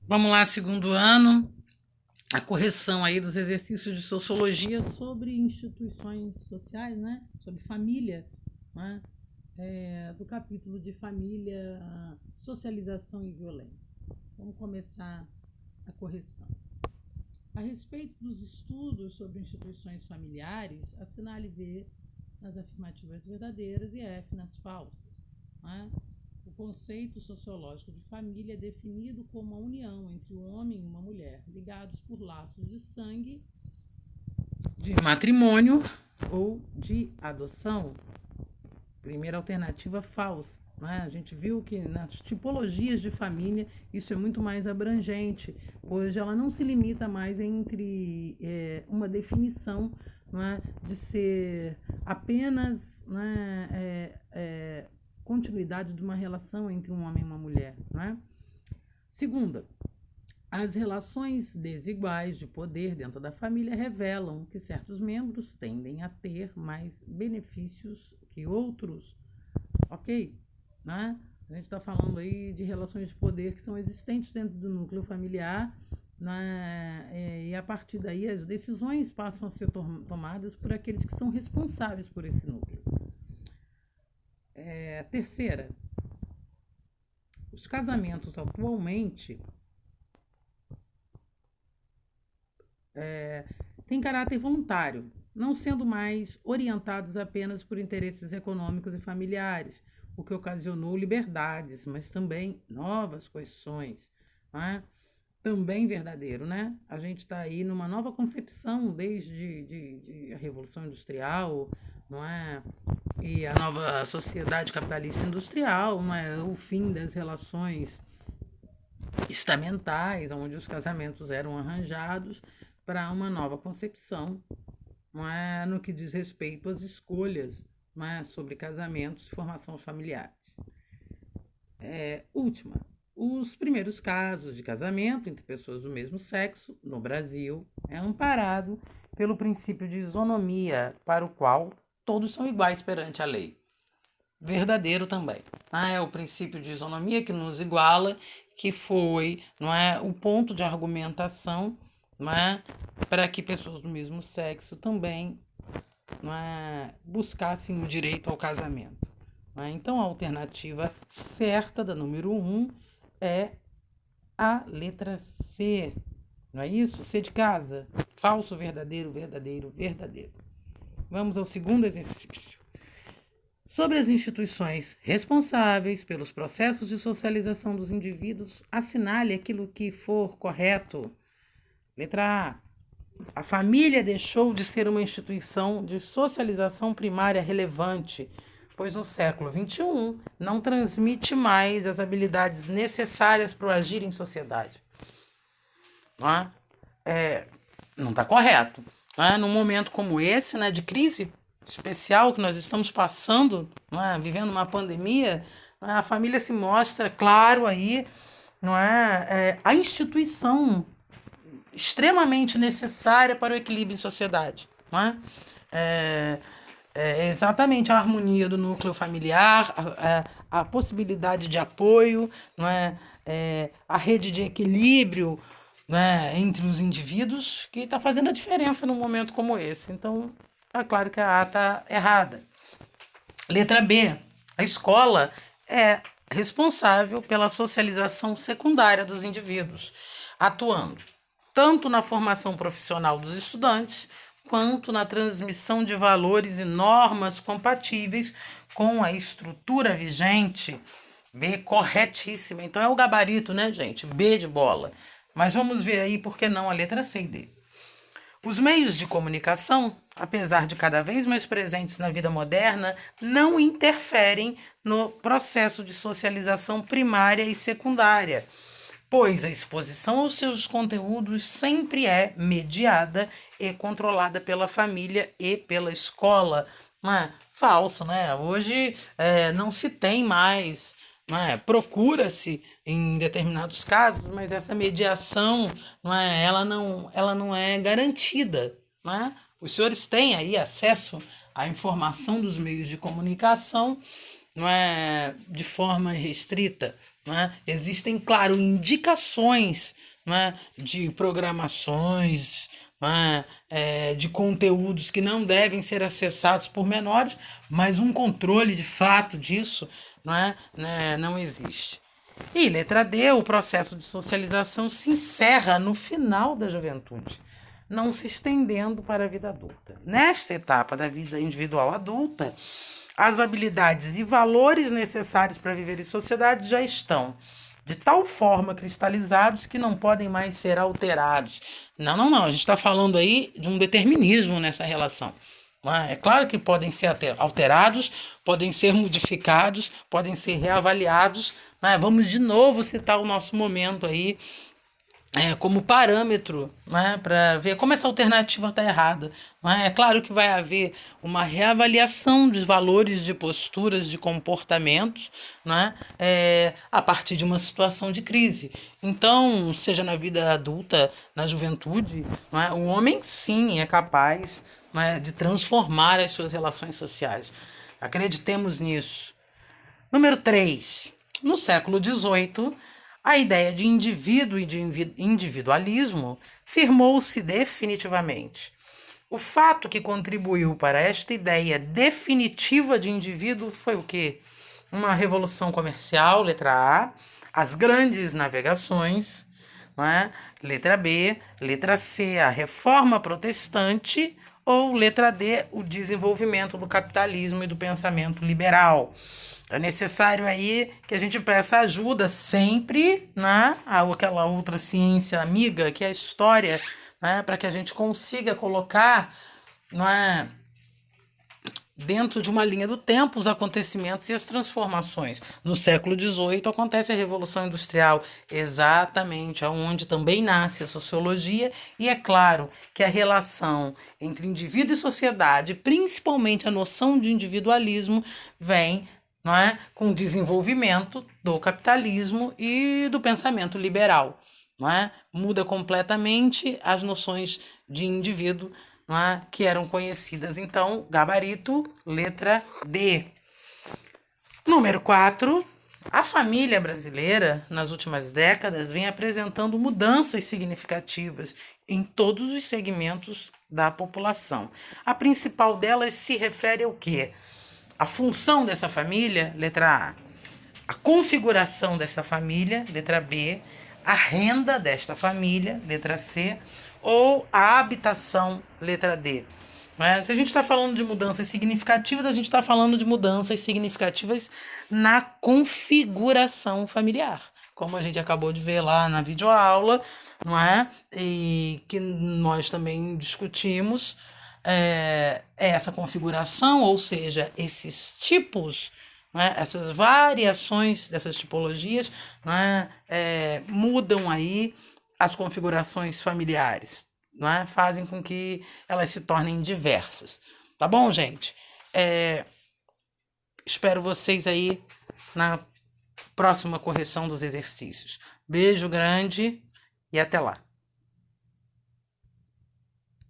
Vamos lá, segundo ano, a correção aí dos exercícios de sociologia sobre instituições sociais, né? Sobre família, né? Do capítulo de família, socialização e violência. Vamos começar a correção. A respeito dos estudos sobre instituições familiares, assinale V nas afirmativas verdadeiras e F nas falsas. Né? O conceito sociológico de família é definido como a união entre um homem e uma mulher, ligados por laços de sangue, de matrimônio ou de adoção. Primeira alternativa falsa. Né? A gente viu que nas tipologias de família isso é muito mais abrangente. Hoje ela não se limita mais entre uma definição, não é, de ser apenas, continuidade de uma relação entre um homem e uma mulher. Não é? Segunda, as relações desiguais de poder dentro da família revelam que certos membros tendem a ter mais benefícios que outros, ok? Né? A gente está falando aí de relações de poder que são existentes dentro do núcleo familiar, né? E a partir daí as decisões passam a ser tomadas por aqueles que são responsáveis por esse núcleo. Terceira, os casamentos atualmente têm caráter voluntário, não sendo mais orientados apenas por interesses econômicos e familiares, o que ocasionou liberdades, mas também novas questões. Né? Também verdadeiro, né? A gente está aí numa nova concepção desde a Revolução Industrial, não é? E a nova sociedade capitalista industrial, não é? O fim das relações estamentais, onde os casamentos eram arranjados para uma nova concepção, não é? No que diz respeito às escolhas, não é? Sobre casamentos e formação familiares. Última, os primeiros casos de casamento entre pessoas do mesmo sexo no Brasil é amparado pelo princípio de isonomia, para o qual todos são iguais perante a lei. Verdadeiro também. É o princípio de isonomia que nos iguala, que foi, não é, o ponto de argumentação, não é, para que pessoas do mesmo sexo também, não é, buscassem o direito ao casamento. Então, a alternativa certa da número 1 é a letra C. Não é isso? C de casa. Falso, verdadeiro, verdadeiro, verdadeiro. Vamos ao segundo exercício. Sobre as instituições responsáveis pelos processos de socialização dos indivíduos, assinale aquilo que for correto. Letra A. A família deixou de ser uma instituição de socialização primária relevante, pois no século XXI não transmite mais as habilidades necessárias para o agir em sociedade. Não está correto. Num momento como esse, de crise especial que nós estamos passando, vivendo uma pandemia, a família se mostra, claro, aí, a instituição extremamente necessária para o equilíbrio em sociedade. Exatamente a harmonia do núcleo familiar, a possibilidade de apoio, a rede de equilíbrio, entre os indivíduos, que está fazendo a diferença num momento como esse. Então, é claro que a A está errada. Letra B. A escola é responsável pela socialização secundária dos indivíduos, atuando tanto na formação profissional dos estudantes, quanto na transmissão de valores e normas compatíveis com a estrutura vigente. B, corretíssima. Então é o gabarito, né, gente? B de bola. Mas vamos ver aí por que não a letra C e D. Os meios de comunicação, apesar de cada vez mais presentes na vida moderna, não interferem no processo de socialização primária e secundária, pois a exposição aos seus conteúdos sempre é mediada e controlada pela família e pela escola. Falso, né? Hoje não se tem mais, procura-se em determinados casos, mas essa mediação, ela não é garantida. Os senhores têm aí acesso à informação dos meios de comunicação, de forma restrita, né? Existem, claro, indicações, né, de programações, né, de conteúdos que não devem ser acessados por menores, mas um controle de fato disso, não existe. E letra D, o processo de socialização se encerra no final da juventude, não se estendendo para a vida adulta. Nesta etapa da vida individual adulta, as habilidades e valores necessários para viver em sociedade já estão de tal forma cristalizados que não podem mais ser alterados. Não, não, não. A gente está falando aí de um determinismo nessa relação. É claro que podem ser alterados, podem ser modificados, podem ser reavaliados. Vamos de novo citar o nosso momento aí como parâmetro, para ver como essa alternativa está errada. É claro que vai haver uma reavaliação dos valores de posturas, de comportamentos, a partir de uma situação de crise. Então, seja na vida adulta, na juventude, o homem sim é capaz de transformar as suas relações sociais. Acreditemos nisso. Número 3. No século XVIII, a ideia de indivíduo e de individualismo firmou-se definitivamente. O fato que contribuiu para esta ideia definitiva de indivíduo foi o quê? Uma revolução comercial, letra A, as grandes navegações, letra B, letra C, a reforma protestante, ou letra D, o desenvolvimento do capitalismo e do pensamento liberal. É necessário aí que a gente peça ajuda sempre, aquela outra ciência amiga, que é a história, para que a gente consiga colocar, dentro de uma linha do tempo, os acontecimentos e as transformações. No século XVIII acontece a Revolução Industrial, exatamente onde também nasce a sociologia, e é claro que a relação entre indivíduo e sociedade, principalmente a noção de individualismo, vem com o desenvolvimento do capitalismo e do pensamento liberal. Muda completamente as noções de indivíduo, que eram conhecidas. Então, gabarito, letra D. Número 4. A família brasileira, nas últimas décadas, vem apresentando mudanças significativas em todos os segmentos da população. A principal delas se refere ao quê? A função dessa família, letra A. A configuração desta família, letra B. A renda desta família, letra C. Ou a habitação, letra D. Se a gente está falando de mudanças significativas, a gente está falando de mudanças significativas na configuração familiar, como a gente acabou de ver lá na videoaula, e que nós também discutimos. Essa configuração, ou seja, esses tipos, essas variações dessas tipologias, mudam aí as configurações familiares, fazem com que elas se tornem diversas. Tá bom, gente? Espero vocês aí na próxima correção dos exercícios. Beijo grande e até lá.